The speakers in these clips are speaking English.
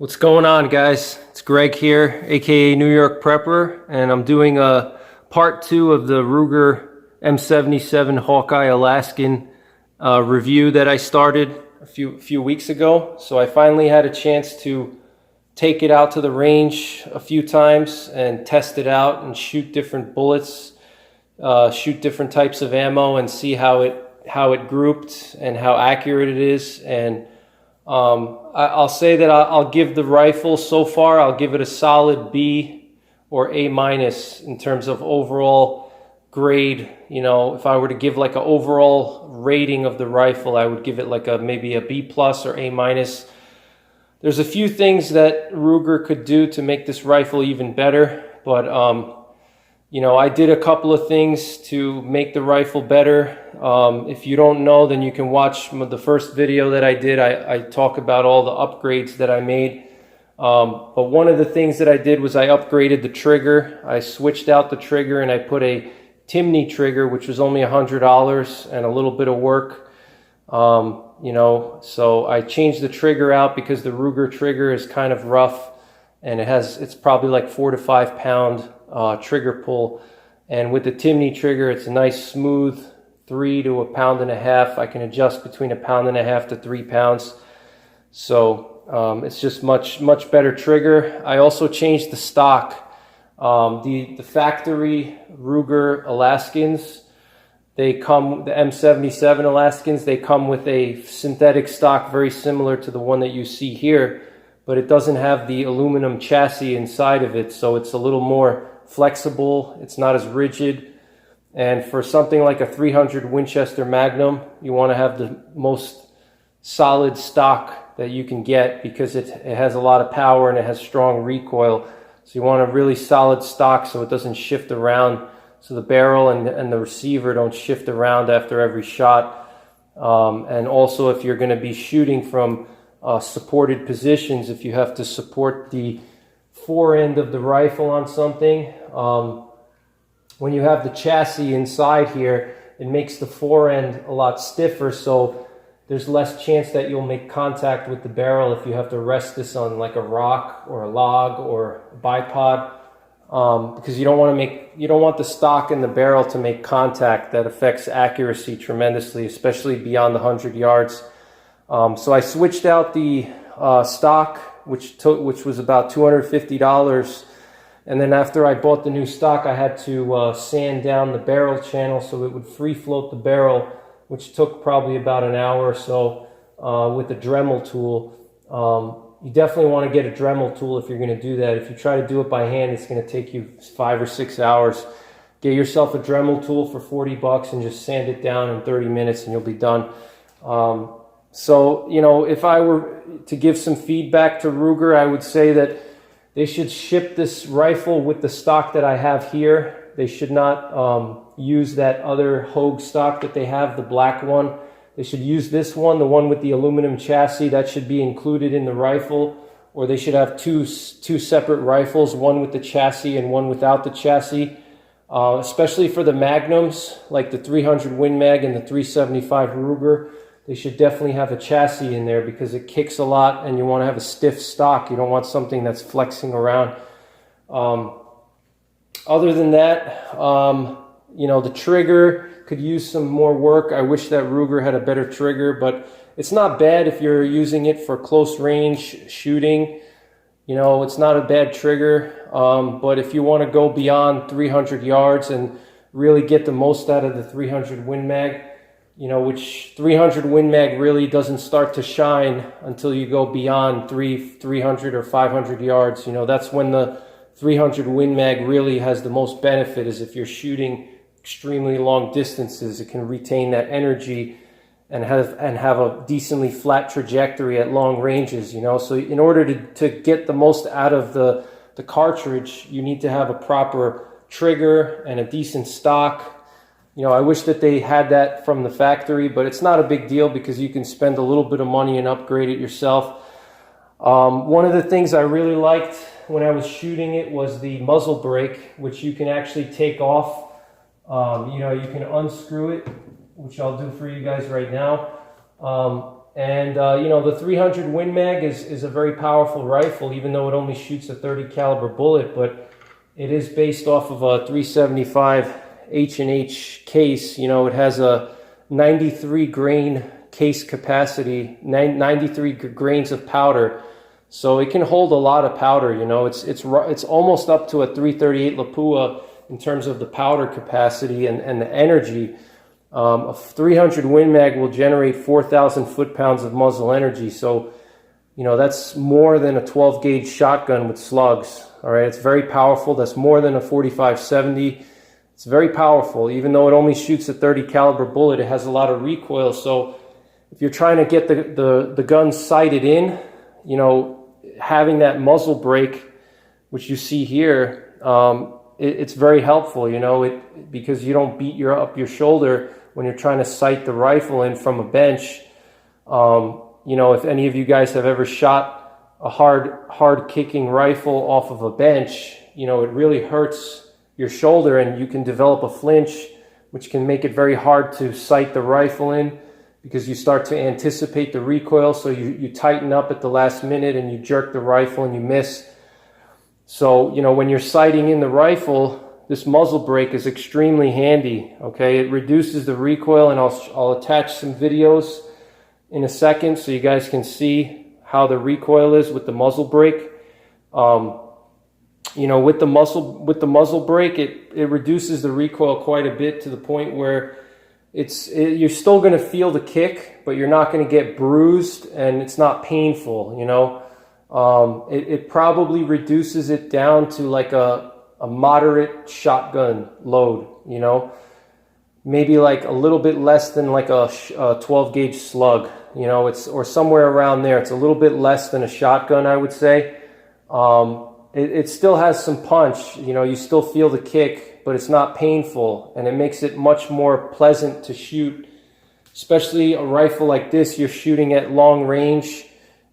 What's going on, guys? It's Greg here, aka New York Prepper, and I'm doing a part 2 of the Ruger M77 Hawkeye Alaskan review that I started a few weeks ago. So I finally had a chance to take it out to the range a few times and test it out and shoot different bullets, shoot different types of ammo, and see how it grouped and how accurate it is. And I'll say that I'll give the rifle so far, I'll give it a solid B or A minus in terms of overall grade. You know, if I were to give like an overall rating of the rifle, I would give it like maybe a B plus or A minus. There's a few things that Ruger could do to make this rifle even better, but you know, I did a couple of things to make the rifle better. If you don't know, then you can watch the first video that I did. I talk about all the upgrades that I made. But one of the things that I did was I upgraded the trigger. I switched out the trigger and I put a Timney trigger, which was only $100 and a little bit of work. You know, so I changed the trigger out because the Ruger trigger is kind of rough, and it's probably like 4 to 5 pound trigger pull. And with the Timney trigger, it's a nice smooth 3 to 1.5 pounds. I can adjust between 1.5 pounds to 3 pounds. So it's just much better trigger. I also changed the stock. The factory Ruger Alaskans, the M77 Alaskans, they come with a synthetic stock very similar to the one that you see here, but it doesn't have the aluminum chassis inside of it, so it's a little more flexible. It's not as rigid. And for something like a 300 Winchester Magnum, you want to have the most solid stock that you can get because it has a lot of power and it has strong recoil. So you want a really solid stock so it doesn't shift around, so the barrel and the receiver don't shift around after every shot. And also, if you're going to be shooting from supported positions, if you have to support the forend of the rifle on something, when you have the chassis inside here, it makes the forend a lot stiffer, so there's less chance that you'll make contact with the barrel if you have to rest this on like a rock or a log or a bipod, because you don't want the stock and the barrel to make contact. That affects accuracy tremendously, especially beyond the 100 yards. So I switched out the stock, which was about $250. And then after I bought the new stock, I had to sand down the barrel channel so it would free float the barrel, which took probably about an hour or so with the Dremel tool. You definitely want to get a Dremel tool if you're going to do that. If you try to do it by hand, it's going to take you 5 or 6 hours. Get yourself a Dremel tool for $40 and just sand it down in 30 minutes and you'll be done. So, you know, if I were to give some feedback to Ruger, I would say that they should ship this rifle with the stock that I have here. They should not use that other Hogue stock that they have, the black one. They should use this one, the one with the aluminum chassis. That should be included in the rifle. Or they should have two separate rifles, one with the chassis and one without the chassis. Especially for the Magnums, like the 300 Win Mag and the 375 Ruger. They should definitely have a chassis in there because it kicks a lot and you want to have a stiff stock. You don't want something that's flexing around. Other than that, you know, the trigger could use some more work. I wish that Ruger had a better trigger, but it's not bad if you're using it for close range shooting. You know, it's not a bad trigger, but if you want to go beyond 300 yards and really get the most out of the 300 Win Mag, you know, which 300 Win Mag really doesn't start to shine until you go beyond 300 or 500 yards. You know, that's when the 300 Win Mag really has the most benefit, is if you're shooting extremely long distances. It can retain that energy and have a decently flat trajectory at long ranges, you know. So in order to get the most out of the cartridge, you need to have a proper trigger and a decent stock. You know, I wish that they had that from the factory, but it's not a big deal because you can spend a little bit of money and upgrade it yourself. One of the things I really liked when I was shooting it was the muzzle brake, which you can actually take off. You know, you can unscrew it, which I'll do for you guys right now. And you know, the 300 Win Mag is a very powerful rifle, even though it only shoots a 30 caliber bullet, but it is based off of a 375 H&H case. You know, it has a 93 grain case capacity, 93 grains of powder, so it can hold a lot of powder. You know, it's almost up to a 338 Lapua in terms of the powder capacity and the energy. A 300 Win Mag will generate 4,000 foot-pounds of muzzle energy, so you know that's more than a 12 gauge shotgun with slugs. All right, it's very powerful. That's more than a 45-70. It's very powerful. Even though it only shoots a 30 caliber bullet, it has a lot of recoil. So if you're trying to get the gun sighted in, you know, having that muzzle brake, which you see here, it's very helpful, you know, because you don't beat up your shoulder when you're trying to sight the rifle in from a bench. You know, if any of you guys have ever shot a hard kicking rifle off of a bench, you know, it really hurts your shoulder and you can develop a flinch, which can make it very hard to sight the rifle in because you start to anticipate the recoil. So you tighten up at the last minute and you jerk the rifle and you miss. So, you know, when you're sighting in the rifle, this muzzle brake is extremely handy. Okay, it reduces the recoil, and I'll attach some videos in a second so you guys can see how the recoil is with the muzzle brake. You know, with the muzzle brake, it reduces the recoil quite a bit to the point where you're still going to feel the kick, but you're not going to get bruised, and it's not painful. You know, it probably reduces it down to like a moderate shotgun load. You know, maybe like a little bit less than like a 12 gauge slug. You know, or somewhere around there. It's a little bit less than a shotgun, I would say. It still has some punch. You know, you still feel the kick, but it's not painful, and it makes it much more pleasant to shoot. Especially a rifle like this, you're shooting at long range.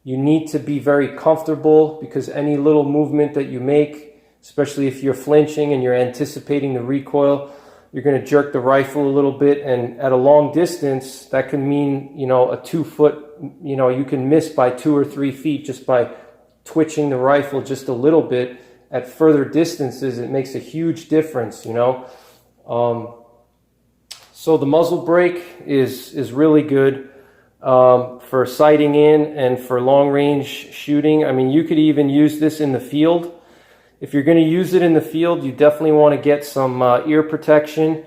You need to be very comfortable because any little movement that you make, especially if you're flinching and you're anticipating the recoil, you're going to jerk the rifle a little bit, and at a long distance, that can mean, you know, a 2 foot, you know, you can miss by 2 or 3 feet just by twitching the rifle just a little bit. At further distances, it makes a huge difference, you know. So the muzzle brake is really good for sighting in and for long range shooting. I mean, you could even use this in the field. If you're going to use it in the field, you definitely want to get some ear protection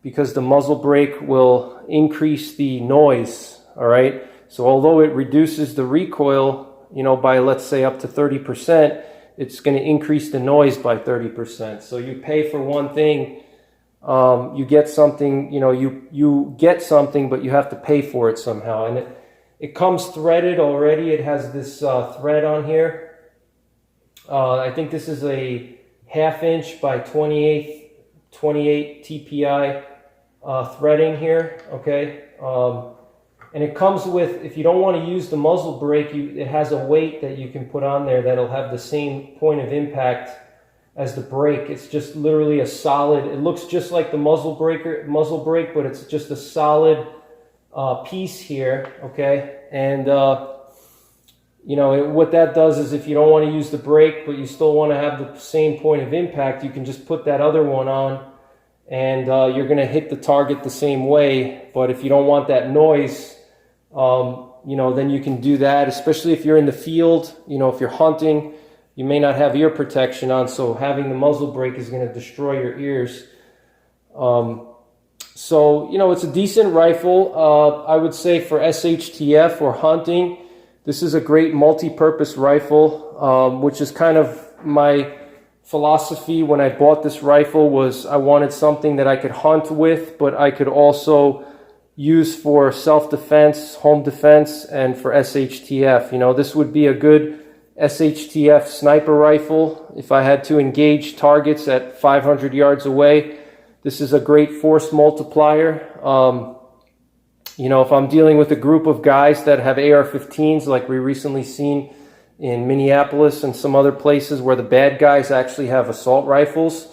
because the muzzle brake will increase the noise, all right? So although it reduces the recoil, you know, by let's say up to 30%, it's going to increase the noise by 30%. So you pay for one thing, you get something, you know, you get something, but you have to pay for it somehow. And it comes threaded already. It has this thread on here. I think this is a 1/2 inch by 28 TPI threading here, okay? And it comes with, if you don't want to use the muzzle brake, it has a weight that you can put on there that'll have the same point of impact as the brake. It's just literally a solid, it looks just like the muzzle brake, but it's just a solid piece here, okay? And you know, what that does is if you don't want to use the brake, but you still want to have the same point of impact, you can just put that other one on, and you're going to hit the target the same way. But if you don't want that noise, you know, then you can do that, especially if you're in the field. You know, if you're hunting, you may not have ear protection on, so having the muzzle brake is going to destroy your ears. So, you know, it's a decent rifle. I would say for SHTF or hunting, this is a great multi-purpose rifle, which is kind of my philosophy when I bought this rifle. Was I wanted something that I could hunt with, but I could also use for self-defense, home defense, and for SHTF. You know, this would be a good SHTF sniper rifle if I had to engage targets at 500 yards away. This is a great force multiplier. You know, if I'm dealing with a group of guys that have AR-15s, like we recently seen in Minneapolis and some other places where the bad guys actually have assault rifles,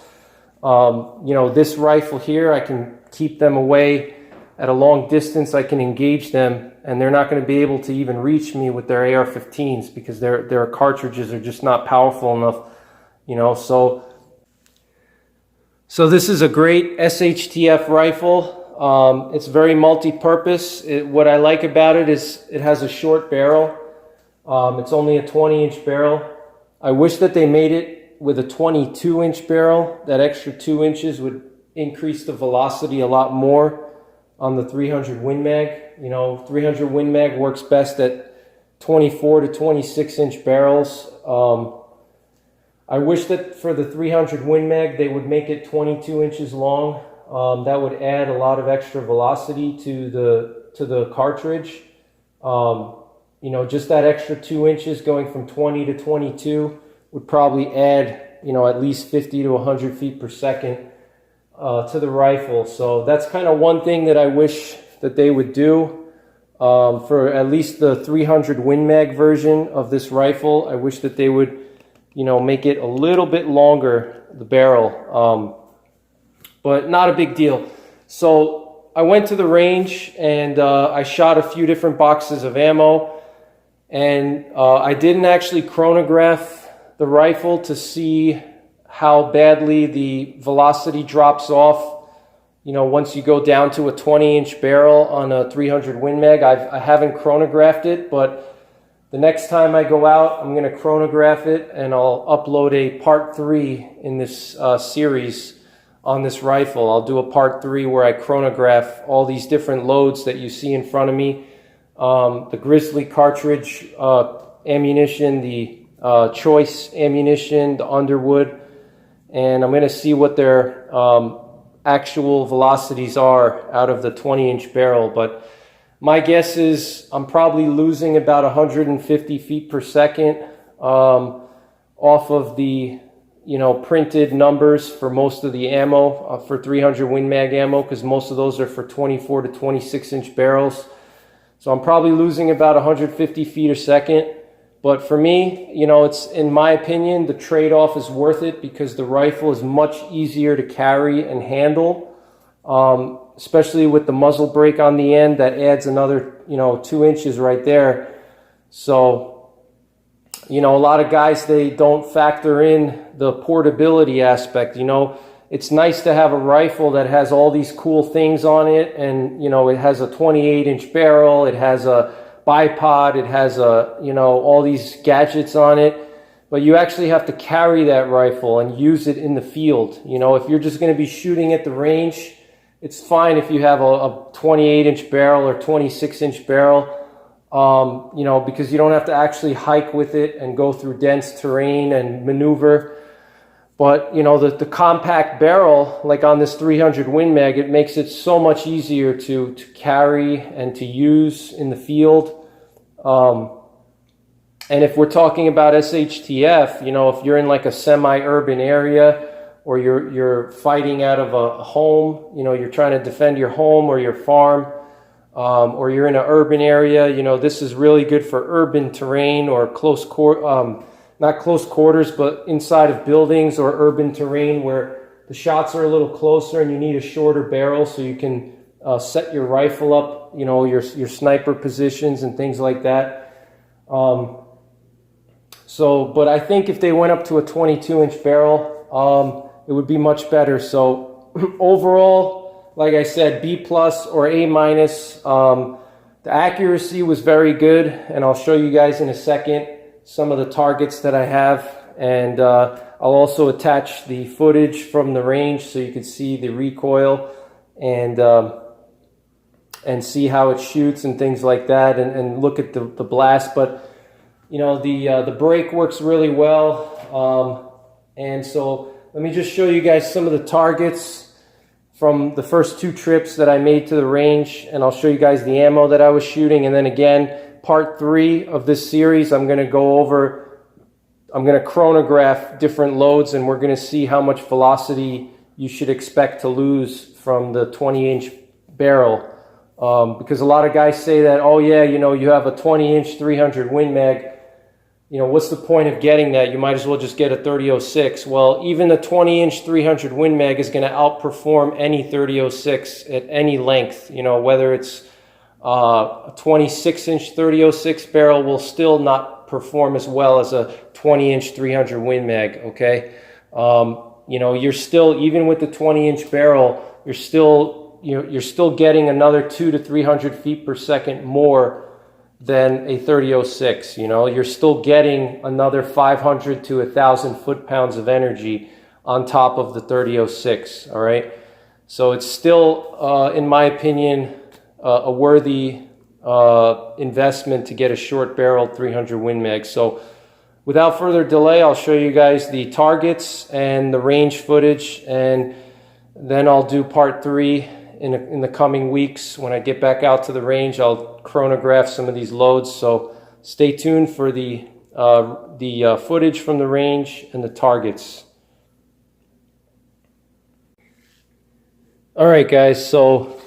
you know, this rifle here, I can keep them away at a long distance, I can engage them, and they're not going to be able to even reach me with their AR-15s because their cartridges are just not powerful enough, you know. So this is a great SHTF rifle. It's very multi-purpose. What I like about it is it has a short barrel. It's only a 20-inch barrel. I wish that they made it with a 22-inch barrel. That extra 2 inches would increase the velocity a lot more on the 300 Win Mag. You know, 300 Win Mag works best at 24 to 26-inch barrels. I wish that for the 300 Win Mag they would make it 22 inches long. That would add a lot of extra velocity to the cartridge. You know, just that extra 2 inches going from 20 to 22 would probably add, you know, at least 50 to 100 feet per second to the rifle. So that's kind of one thing that I wish that they would do for at least the 300 Win Mag version of this rifle. I wish that they would, you know, make it a little bit longer, the barrel, but not a big deal. So I went to the range and I shot a few different boxes of ammo, and I didn't actually chronograph the rifle to see how badly the velocity drops off, you know, once you go down to a 20-inch barrel on a 300 Win Mag. I haven't chronographed it, but the next time I go out, I'm going to chronograph it, and I'll upload a part 3 in this series on this rifle. I'll do a part 3 where I chronograph all these different loads that you see in front of me. The Grizzly cartridge ammunition, the choice ammunition, the Underwood, and I'm going to see what their actual velocities are out of the 20-inch barrel. But my guess is I'm probably losing about 150 feet per second off of the, you know, printed numbers for most of the ammo for 300 Win Mag ammo, because most of those are for 24 to 26-inch barrels. So I'm probably losing about 150 feet a second. But for me, you know, it's, in my opinion, the trade-off is worth it because the rifle is much easier to carry and handle, especially with the muzzle brake on the end. That adds another, you know, 2 inches right there. So, you know, a lot of guys, they don't factor in the portability aspect. You know, it's nice to have a rifle that has all these cool things on it, and, you know, it has a 28-inch barrel, it has a bipod, it has a, you know, all these gadgets on it, but you actually have to carry that rifle and use it in the field. You know, if you're just going to be shooting at the range, it's fine if you have a 28-inch barrel or 26-inch barrel, you know, because you don't have to actually hike with it and go through dense terrain and maneuver. But, you know, the compact barrel, like on this 300 Win Mag, it makes it so much easier to carry and to use in the field. And if we're talking about SHTF, you know, if you're in like a semi-urban area, or you're fighting out of a home, you know, you're trying to defend your home or your farm, or you're in an urban area, you know, this is really good for urban terrain or not close quarters, but inside of buildings or urban terrain where the shots are a little closer and you need a shorter barrel so you can set your rifle up, you know, your sniper positions and things like that. But I think if they went up to a 22-inch barrel, it would be much better. So overall, like I said, B+ or A-. The accuracy was very good, and I'll show you guys in a second some of the targets that I have, and I'll also attach the footage from the range so you can see the recoil and see how it shoots and things like that, and look at the blast. But you know, the brake works really well, and so let me just show you guys some of the targets from the first 2 trips that I made to the range, and I'll show you guys the ammo that I was shooting. And then again, part 3 of this series, I'm going to chronograph different loads, and we're going to see how much velocity you should expect to lose from the 20-inch barrel. Because a lot of guys say that, oh yeah, you know, you have a 20-inch 300 Win Mag. you know, what's the point of getting that? You might as well just get a 30-06. Well, even a 20-inch 300 Win Mag is going to outperform any 30-06 at any length. You know, whether it's a 26-inch 30-06 barrel will still not perform as well as a 20-inch 300 Win Mag, okay? You know, you're still, even with the 20-inch barrel, you're still getting another 200 to 300 feet per second more than a 30-06. You know, you're still getting another 500 to 1,000 foot-pounds of energy on top of the 30-06. All right, so it's still, in my opinion, a worthy investment to get a short barrel 300 Win Mag. So without further delay, I'll show you guys the targets and the range footage, and then I'll do part 3 in the coming weeks. When I get back out to the range, I'll chronograph some of these loads. So stay tuned for the footage from the range and the targets. All right, guys. So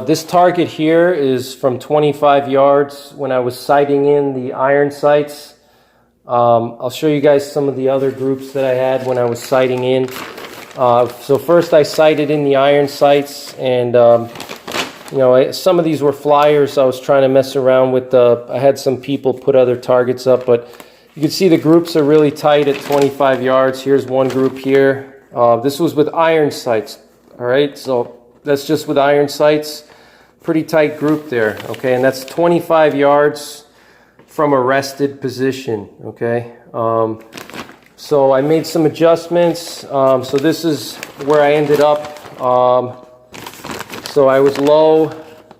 this target here is from 25 yards when I was sighting in the iron sights. I'll show you guys some of the other groups that I had when I was sighting in. So first I sighted in the iron sights, and you know, some of these were flyers. I was trying to mess around with I had some people put other targets up, but you can see the groups are really tight at 25 yards. Here's one group here. This was with iron sights. All right, so that's just with iron sights. Pretty tight group there, okay? And that's 25 yards from a rested position, okay? So I made some adjustments. So this is where I ended up. So I was low.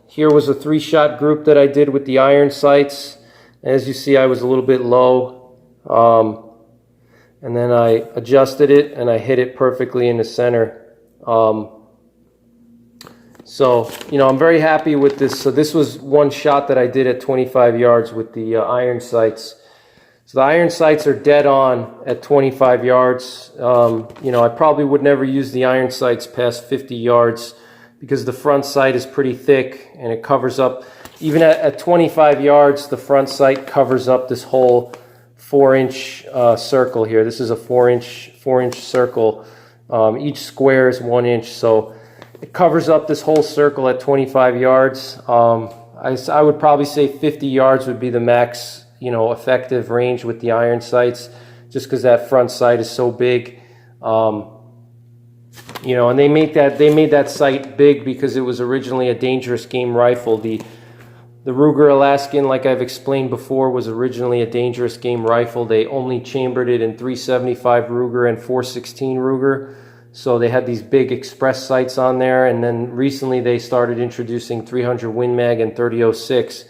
Here was a 3-shot group that I did with the iron sights. As you see, I was a little bit low. And then I adjusted it and I hit it perfectly in the center. So, you know, I'm very happy with this. So this was one shot that I did at 25 yards with the iron sights. So the iron sights are dead on at 25 yards. You know, I probably would never use the iron sights past 50 yards because the front sight is pretty thick and it covers up, even at 25 yards, the front sight covers up this whole 4-inch circle here. This is a 4-inch circle. Each square is 1 inch, so it covers up this whole circle at 25 yards. I would probably say 50 yards would be the max, you know, effective range with the iron sights, just because that front sight is so big. You know, and they made that sight big because it was originally a dangerous game rifle. The Ruger Alaskan, like I've explained before, was originally a dangerous game rifle. They only chambered it in 375 Ruger and 416 Ruger. So they had these big express sights on there, and then recently they started introducing 300 Win Mag and 30-06.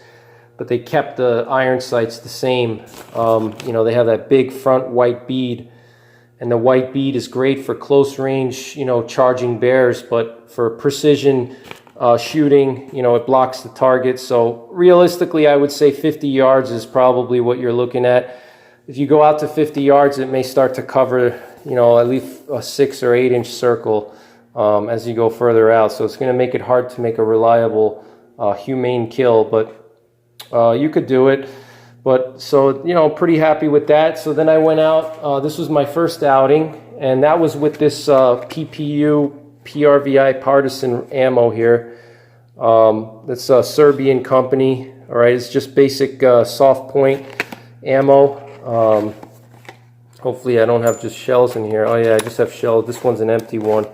But they kept the iron sights the same. You know, they have that big front white bead, and the white bead is great for close range, you know, charging bears, but for precision shooting, you know, it blocks the target. So realistically, I would say 50 yards is probably what you're looking at. If you go out to 50 yards, it may start to cover, you know, at least a 6 or 8 inch circle as you go further out. So it's going to make it hard to make a reliable, humane kill, but you could do it. But so, you know, pretty happy with that. So then I went out. This was my first outing, and that was with this PPU PRVI partisan ammo here. That's a Serbian company. All right, it's just basic soft point ammo. Hopefully I don't have just shells in here. Oh yeah, I just have shells. This one's an empty one.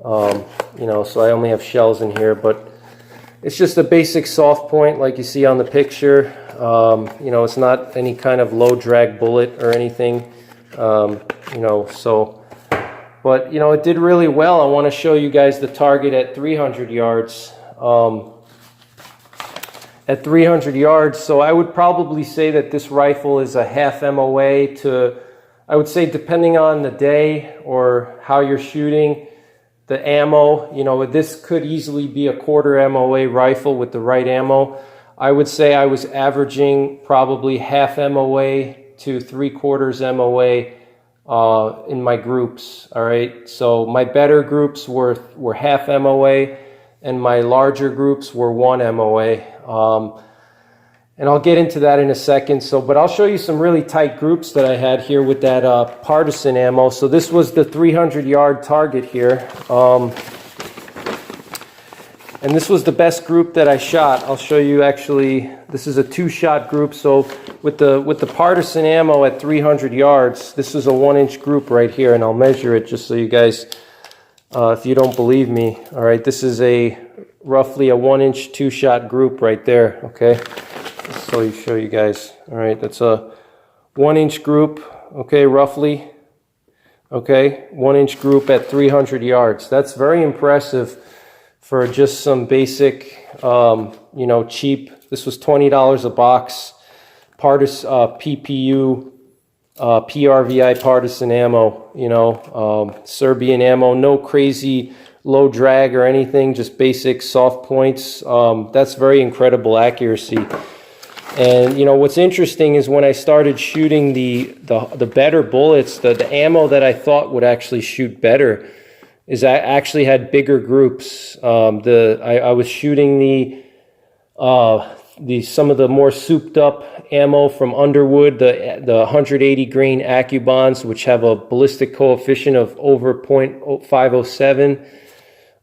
You know, so I only have shells in here, but it's just a basic soft point like you see on the picture. You know, it's not any kind of low drag bullet or anything. You know, so, but you know, it did really well. I want to show you guys the target at 300 yards. At 300 yards, so I would probably say that this rifle is a half MOA to, I would say, depending on the day or how you're shooting, the ammo, you know, this could easily be a quarter MOA rifle with the right ammo. I would say I was averaging probably half MOA to 3/4 MOA in my groups. All right, so my better groups were half MOA, and my larger groups were 1 MOA. And I'll get into that in a second. So, but I'll show you some really tight groups that I had here with that partisan ammo. So this was the 300-yard target here. And this was the best group that I shot. I'll show you actually, this is a 2-shot group. So with the partisan ammo at 300 yards, this is a 1-inch group right here. And I'll measure it just so you guys, if you don't believe me. All right, this is roughly a 1-inch 2-shot group right there, okay? So you show you guys. All right, that's a 1-inch group, okay, roughly. Okay, 1-inch group at 300 yards. That's very impressive for just some basic, you know, cheap. This was $20 a box. PPU, PRVI partisan ammo. You know, Serbian ammo. No crazy low drag or anything. Just basic soft points. That's very incredible accuracy. And you know what's interesting is when I started shooting the better bullets, the ammo that I thought would actually shoot better, is I actually had bigger groups. I was shooting some of the more souped up ammo from Underwood, the 180 grain Accubonds, which have a ballistic coefficient of over 0.507.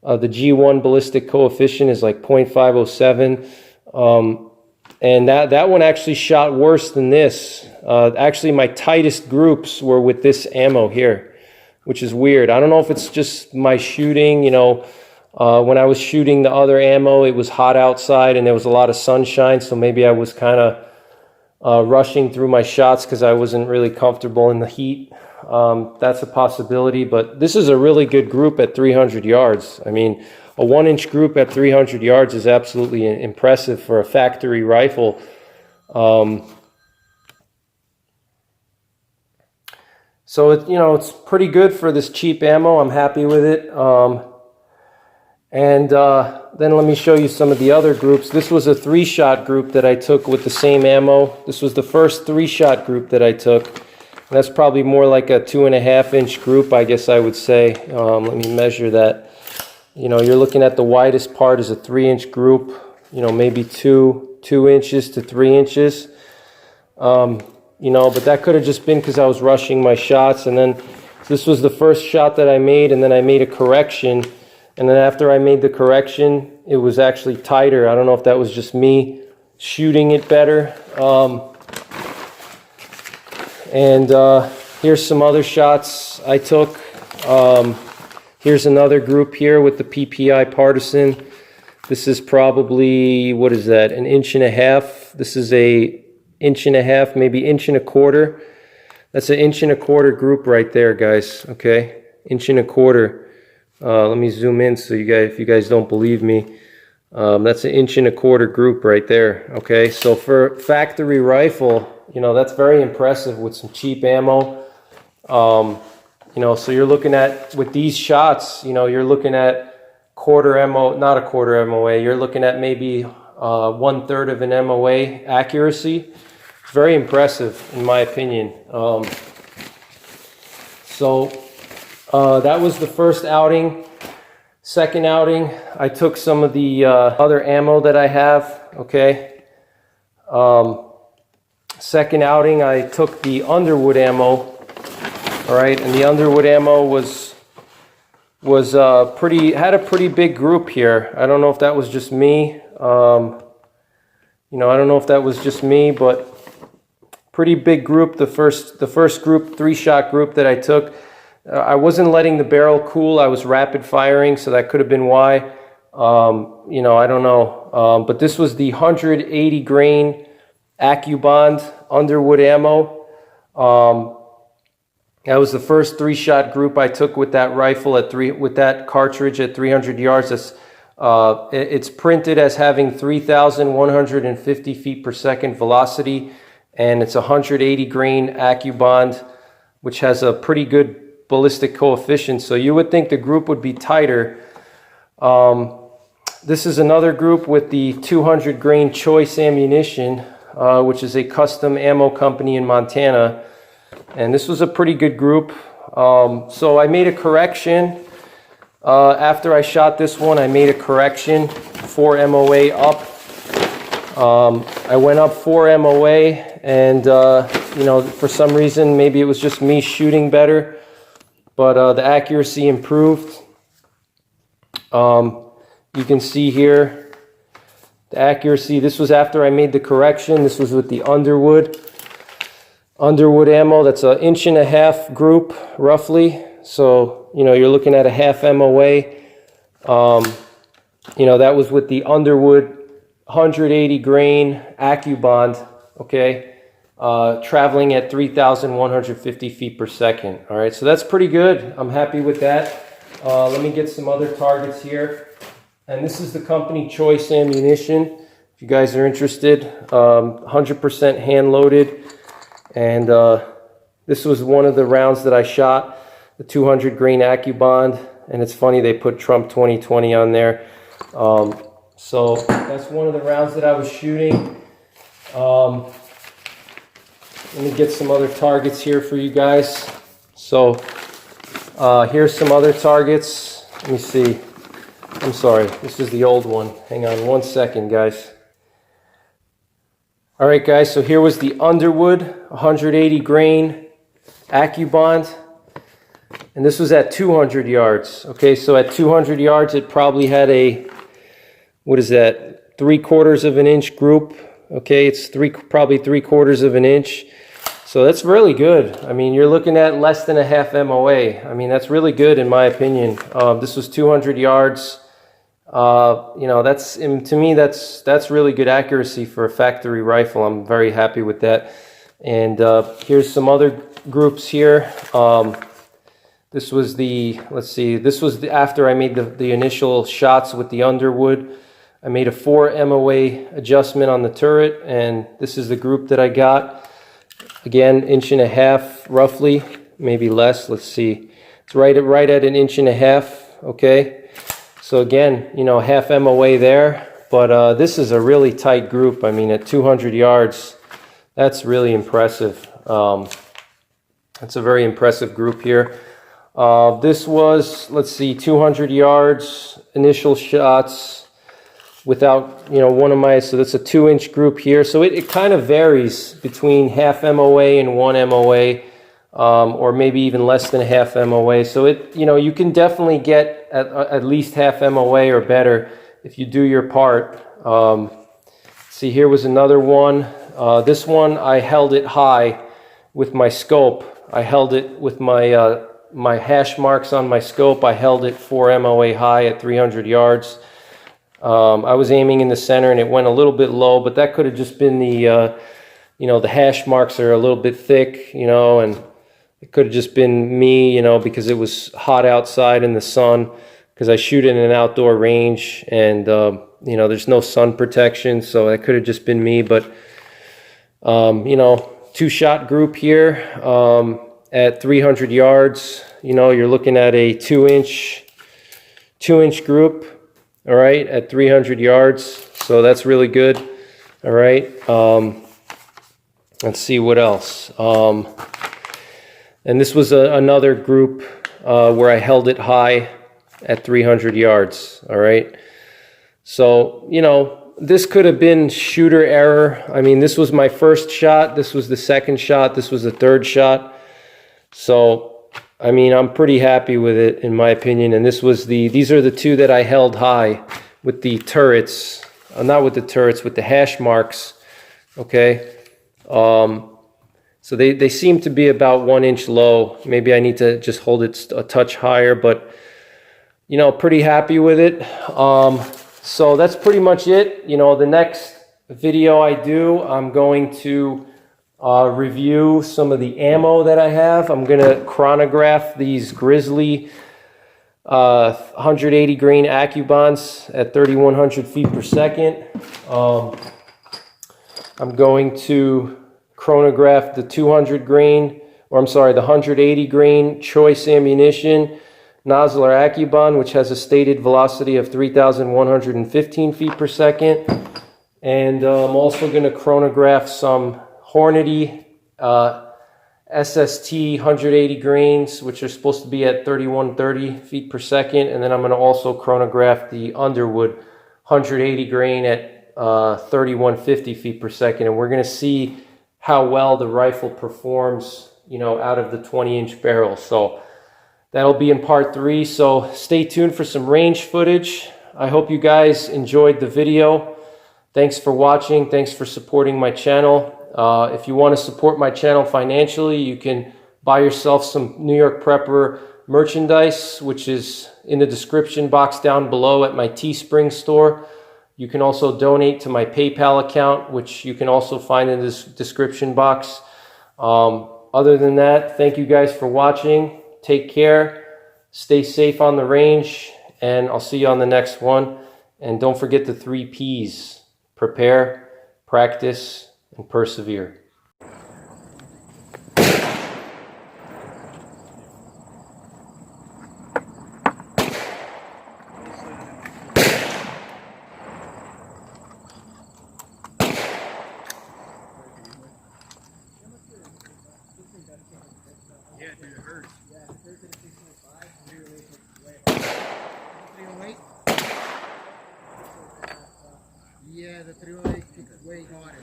The G1 ballistic coefficient is like 0.507. And that one actually shot worse than this. Actually, my tightest groups were with this ammo here, which is weird. I don't know if it's just my shooting. You know, when I was shooting the other ammo, it was hot outside and there was a lot of sunshine, so maybe I was kind of rushing through my shots because I wasn't really comfortable in the heat. That's a possibility, but this is a really good group at 300 yards. I mean, a 1-inch group at 300 yards is absolutely impressive for a factory rifle. So you know, it's pretty good for this cheap ammo. I'm happy with it. Then let me show you some of the other groups. This was a 3-shot group that I took with the same ammo. This was the first 3-shot group that I took. And that's probably more like a 2.5-inch group, I guess I would say. Let me measure that. You know, you're looking at the widest part is a 3-inch group. You know, maybe 2 inches to 3 inches. You know, but that could have just been because I was rushing my shots. And then this was the first shot that I made, and then I made a correction. And then after I made the correction, it was actually tighter. I don't know if that was just me shooting it better. Here's some other shots I took. Here's another group here with the PPI partisan. This is probably, what is that, 1.5 inches. This is a 1.5 inches, maybe 1.25 inches. That's an 1.25 inches group right there, guys. Okay, 1.25 inches. Let me zoom in so you guys, if you guys don't believe me, that's an 1.25 inches group right there. Okay, so for factory rifle, you know, that's very impressive with some cheap ammo. You know, so you're looking at, with these shots, you know, you're looking at quarter MO, not a quarter MOA, you're looking at maybe 1/3 of an MOA accuracy. It's very impressive in my opinion. That was the first outing. Second outing, I took some of the other ammo that I have, okay. Second outing, I took the Underwood ammo. All right, and the Underwood ammo had a pretty big group here. I don't know if that was just me. You know, I don't know if that was just me, but pretty big group. The first group, 3-shot group that I took. I wasn't letting the barrel cool. I was rapid firing, so that could have been why. You know, I don't know. But this was the 180 grain Accubond Underwood ammo. That was the first 3-shot group I took with that rifle with that cartridge at 300 yards. It's printed as having 3,150 feet per second velocity, and it's a 180 grain Accubond, which has a pretty good ballistic coefficient. So you would think the group would be tighter. This is another group with the 200 grain Choice ammunition, which is a custom ammo company in Montana. And this was a pretty good group. So I made a correction. After I shot this one, I made a correction 4 MOA up. I went up 4 MOA, and you know, for some reason, maybe it was just me shooting better, but the accuracy improved. You can see here the accuracy. This was after I made the correction. This was with the Underwood ammo. That's an 1.5 inch group roughly. So, you know, you're looking at a half MOA. You know, that was with the Underwood 180 grain AccuBond, okay, traveling at 3,150 feet per second. All right, so that's pretty good. I'm happy with that. Let me get some other targets here. And this is the company Choice Ammunition. If you guys are interested, 100% hand loaded. And this was one of the rounds that I shot, the 200 grain AccuBond. And it's funny, they put Trump 2020 on there. So that's one of the rounds that I was shooting. Let me get some other targets here for you guys. So here's some other targets. Let me see. I'm sorry, this is the old one. Hang on one second, guys. All right, guys, so here was the Underwood 180 grain AccuBond. And this was at 200 yards. Okay, so at 200 yards, it probably had a, what is that, 3/4 of an inch group. Okay, it's probably 3/4 of an inch. So that's really good. I mean, you're looking at less than a half MOA. I mean, that's really good in my opinion. This was 200 yards. You know, that's, to me, that's really good accuracy for a factory rifle. I'm very happy with that. And here's some other groups here. This was the, let's see, this was after I made the initial shots with the Underwood. I made a 4 MOA adjustment on the turret, and this is the group that I got. Again, 1.5 inch roughly, maybe less. Let's see. It's right at 1.5 inches, okay? So again, you know, half MOA there, but this is a really tight group. I mean, at 200 yards, that's really impressive. That's a very impressive group here. This was, let's see, 200 yards, initial shots without, you know, one of my, so that's a 2-inch group here. So it kind of varies between half MOA and 1 MOA, or maybe even less than a half MOA. So it, you know, you can definitely get at least half MOA or better if you do your part. See, here was another one. This one, I held it high with my scope. I held it with my my hash marks on my scope. I held it 4 MOA high at 300 yards. I was aiming in the center and it went a little bit low, but that could have just been the, you know, the hash marks are a little bit thick, you know, and it could have just been me, you know, because it was hot outside in the sun, because I shoot in an outdoor range and, you know, there's no sun protection. So that could have just been me, but, you know, 2-shot group here, at 300 yards, you know, you're looking at a 2-inch group. All right, at 300 yards, so that's really good. All right, let's see what else. And this was another group where I held it high at 300 yards. All right, so, you know, this could have been shooter error. I mean, this was my first shot, this was the second shot, this was the third shot. So, I mean, I'm pretty happy with it in my opinion. And this was these are the two that I held high with the turrets, not with the turrets, with the hash marks, okay? So they seem to be about 1 inch low. Maybe I need to just hold it a touch higher, but, you know, pretty happy with it. So that's pretty much it. You know, the next video I do, I'm going to review some of the ammo that I have. I'm going to chronograph these Grizzly 180 grain AccuBonds at 3,100 feet per second. I'm going to chronograph the 200 grain, or I'm sorry, the 180 grain Choice Ammunition Muzzle AccuBond, which has a stated velocity of 3,115 feet per second. And I'm also going to chronograph some Hornady SST 180 grains, which are supposed to be at 3,130 feet per second. And then I'm going to also chronograph the Underwood 180 grain at 3150 feet per second, and we're going to see how well the rifle performs, you know, out of the 20-inch barrel. So that'll be in part 3. So stay tuned for some range footage. I hope you guys enjoyed the video. Thanks for watching. Thanks for supporting my channel. If you want to support my channel financially, you can buy yourself some New York Prepper merchandise, which is in the description box down below at my Teespring store. You can also donate to my PayPal account, which you can also find in this description box. Other than that, thank you guys for watching. Take care. Stay safe on the range, and I'll see you on the next one. And don't forget the 3 Ps: prepare, practice, and persevere. Yeah, dude, it hurts. Yeah, it hurts at 6.5. 308. Yeah, the 308 kicks way harder.